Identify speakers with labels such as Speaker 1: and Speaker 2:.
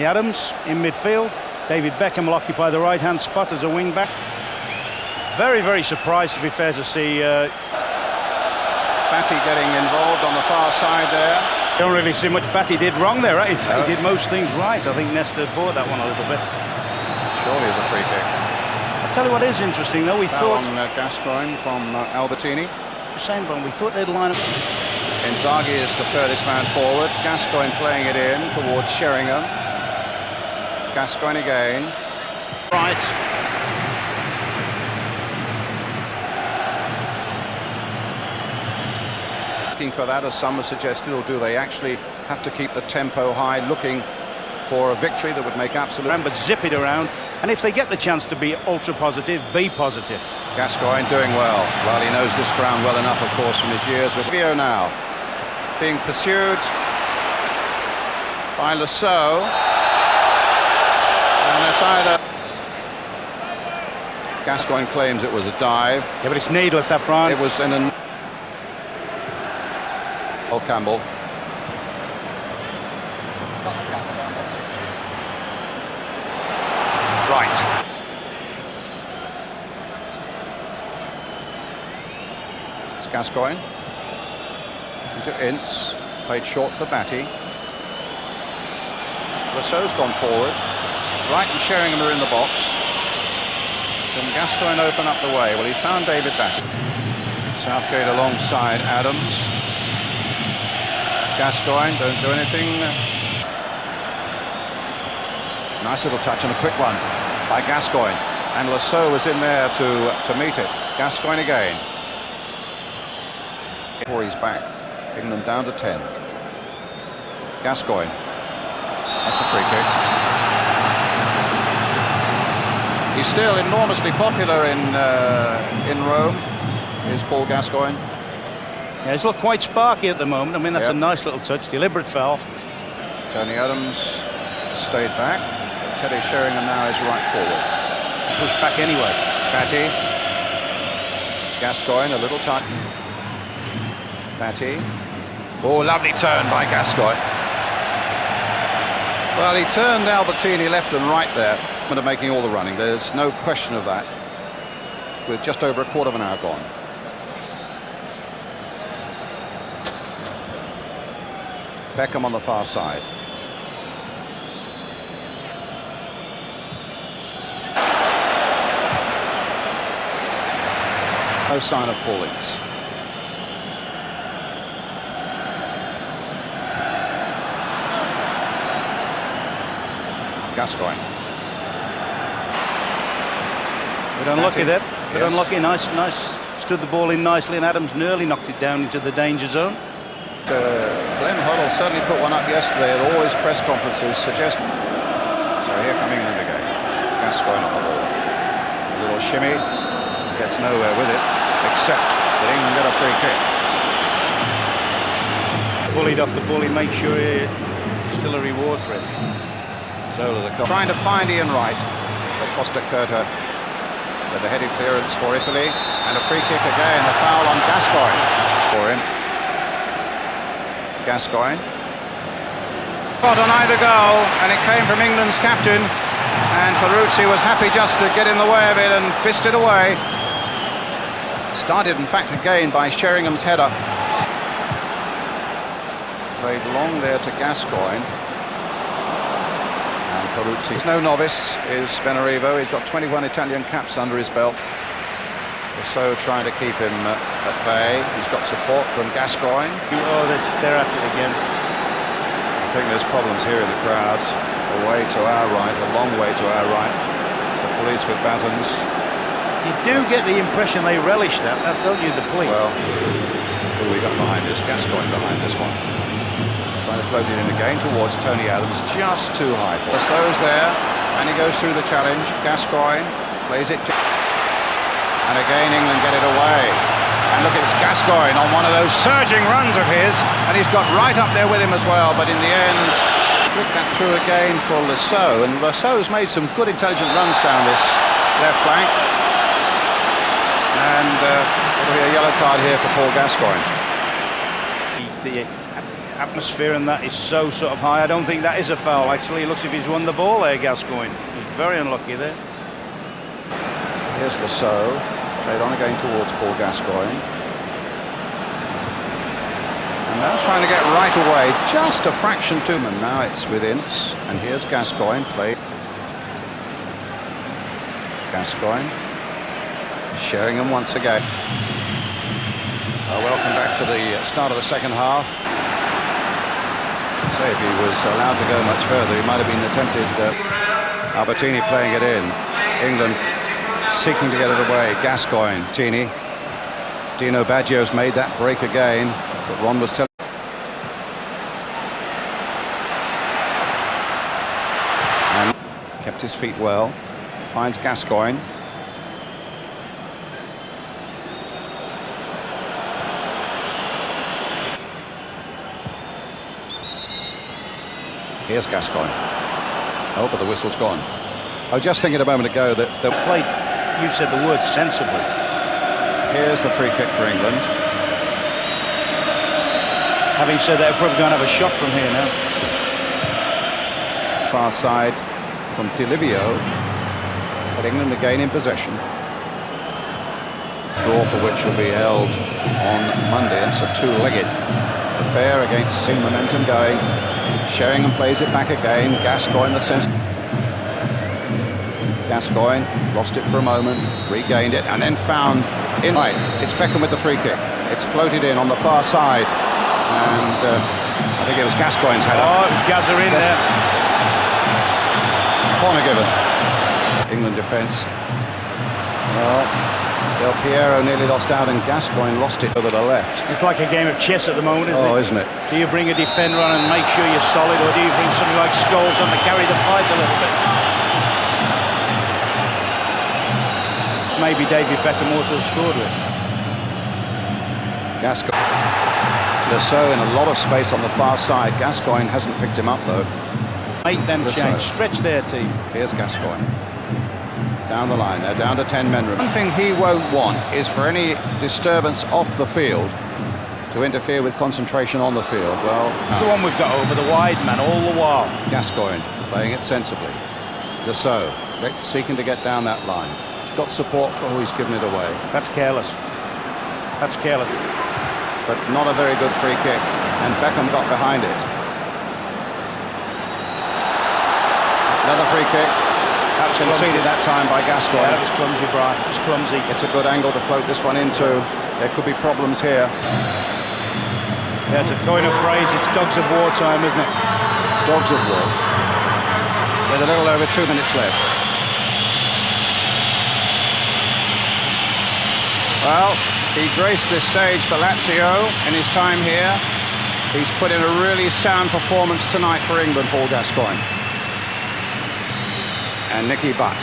Speaker 1: Adams in midfield. D.Beckham will occupy the right-hand spot as a wing-back. Very, very surprised, to be fair, to see
Speaker 2: Batty getting involved on the far side there.
Speaker 1: Don't really see much Batty did wrong there. Right? He did most things right. I think Nesta bought that one a little bit.
Speaker 2: Surely is a free kick.
Speaker 1: I'll tell you what is interesting, though. We thought
Speaker 2: on Gascoigne from Albertini.
Speaker 1: Same one. We thought they'd line up.
Speaker 2: Inzaghi is the furthest man forward. Gascoigne playing it in towards Sheringham. Gascoigne again. Wright. Looking for that, as some have suggested, or do they actually have to keep the tempo high, looking for a victory that would make absolute...
Speaker 1: But zip it around, and if they get the chance to be ultra positive, be positive.
Speaker 2: Gascoigne doing well. Well, he knows this ground well enough, of course, from his years with Livio now. Being pursued by Saux. And it's either... Gascoigne claims it was a dive.
Speaker 1: Yeah, but it's needless, that, Brian.
Speaker 2: It was in a... Campbell.
Speaker 1: Right.
Speaker 2: It's Gascoigne. Into Ince. Played short for Batty. Saux gone forward. Wright and Sheringham are in the box. Can Gascoigne open up the way? Well, he's found David Batty. Southgate alongside Adams. Gascoigne, don't do anything. Nice little touch and a quick one by Gascoigne. And Saux was in there to meet it. Gascoigne again. Before he's back, bringing them down to 10. Gascoigne. That's a free kick. He's still enormously popular in Rome, is Paul Gascoigne.
Speaker 1: Yeah, he's looked quite sparky at the moment. I mean, that's a nice little touch. Deliberate foul.
Speaker 2: Tony Adams stayed back. Teddy Sheringham now is right forward.
Speaker 1: Pushed back anyway.
Speaker 2: Batty. Gascoigne, a little touch. Batty. Oh, lovely turn by Gascoigne. Well, he turned Albertini left and right there. Of making all the running. There's no question of that. With just over a quarter of an hour gone. Beckham on the far side. No sign of Paul Ince. Gascoigne.
Speaker 1: Bit unlucky there. Bit unlucky. Nice. Stood the ball in nicely, and Adams nearly knocked it down into the danger zone.
Speaker 2: Glenn Hoddle certainly put one up yesterday at all his press conferences, suggesting. So here come England again. Gascoigne on the ball. A little shimmy, gets nowhere with it, except that England get a free kick.
Speaker 1: Bullied off the ball, he makes sure still a reward for it.
Speaker 2: Zola trying to find Ian Wright, but Costacurta with a headed clearance for Italy, and a free kick again, a foul on Gascoigne for him. Gascoigne. Got on either goal, and it came from England's captain, and Peruzzi was happy just to get in the way of it and fist it away. Started, in fact, again by Sheringham's header. Played long there to Gascoigne. And Peruzzi. He's no novice, is Benarivo. He's got 21 Italian caps under his belt. So trying to keep him at bay. He's got support from Gascoigne.
Speaker 1: Oh, they're at it again.
Speaker 2: I think there's problems here in the crowds. Away to our right, a long way to our right. The police with batons.
Speaker 1: You do get the impression they relish that, don't you, the police?
Speaker 2: Well, who we got behind this? Gascoigne behind this one. Trying to float it in again towards Tony Adams, just too high for Saux there, and he goes through the challenge. Gascoigne plays it. And again, England get it away. And look, it's Gascoigne on one of those surging runs of his, and he's got right up there with him as well. But in the end, flick that through again for Saux, and Saux has made some good, intelligent runs down this left flank. And it'll be a yellow card here for Paul Gascoigne.
Speaker 1: atmosphere and that is so sort of high. I don't think that is a foul, actually. It looks as if he's won the ball there, Gascoigne. He's very unlucky there.
Speaker 2: Here's Saux, played on again towards Paul Gascoigne. And now trying to get right away, just a fraction to him. And now it's with Ince, and here's Gascoigne, played. Gascoigne, Sheringham once again. Welcome back to the start of the second half. Say if he was allowed to go much further, he might have been attempted. Albertini playing it in. England seeking to get it away. Gascoigne, Tini. Dino Baggio's made that break again, but Ron was telling. And kept his feet well. Finds Gascoigne. Here's Gascoigne. Oh, but the whistle's gone. I was just thinking a moment ago that
Speaker 1: They've played, you said the word sensibly.
Speaker 2: Here's the free kick for England.
Speaker 1: Having said that, we're probably going to have a shot from here now.
Speaker 2: Far side from Livio. But England again in possession. Draw for which will be held on Monday. It's a two-legged affair against seeing momentum going. Sheringham plays it back again. Gascoigne the sense. Gascoigne lost it for a moment, regained it, and then found in. Right, it's Beckham with the free kick. It's floated in on the far side, and I think it was Gascoigne's header.
Speaker 1: Oh, it was Gazza in there.
Speaker 2: Corner given. England defence. Well, Del Piero nearly lost out, and Gascoigne lost it over the left.
Speaker 1: It's like a game of chess at the moment, isn't it?
Speaker 2: Oh, isn't it?
Speaker 1: Do you bring a defender on and make sure you're solid, or do you bring something like Saux on to carry the fight a little bit? Maybe David Beckham ought to have scored with.
Speaker 2: Gascoigne. Saux in a lot of space on the far side. Gascoigne hasn't picked him up, though.
Speaker 1: Make them change, stretch their team.
Speaker 2: Here's Gascoigne. Down the line, they're down to 10 men. One thing he won't want is for any disturbance off the field to interfere with concentration on the field. Well,
Speaker 1: it's the one we've got over the wide man all the while.
Speaker 2: Gascoigne playing it sensibly. Saux seeking to get down that line. He's got support for who he's given it away.
Speaker 1: That's careless. That's careless.
Speaker 2: But not a very good free kick, and Beckham got behind it. Another free kick. That's conceded that time by Gascoigne.
Speaker 1: Yeah, that was clumsy, Brian. It was clumsy.
Speaker 2: It's a good angle to float this one into. There could be problems here.
Speaker 1: Yeah, it's a coin of phrase. It's dogs of war time, isn't it?
Speaker 2: Dogs of war. With a little over 2 minutes left. Well, he graced this stage for Lazio in his time here. He's put in a really sound performance tonight for England, Paul Gascoigne. And Nicky Butt.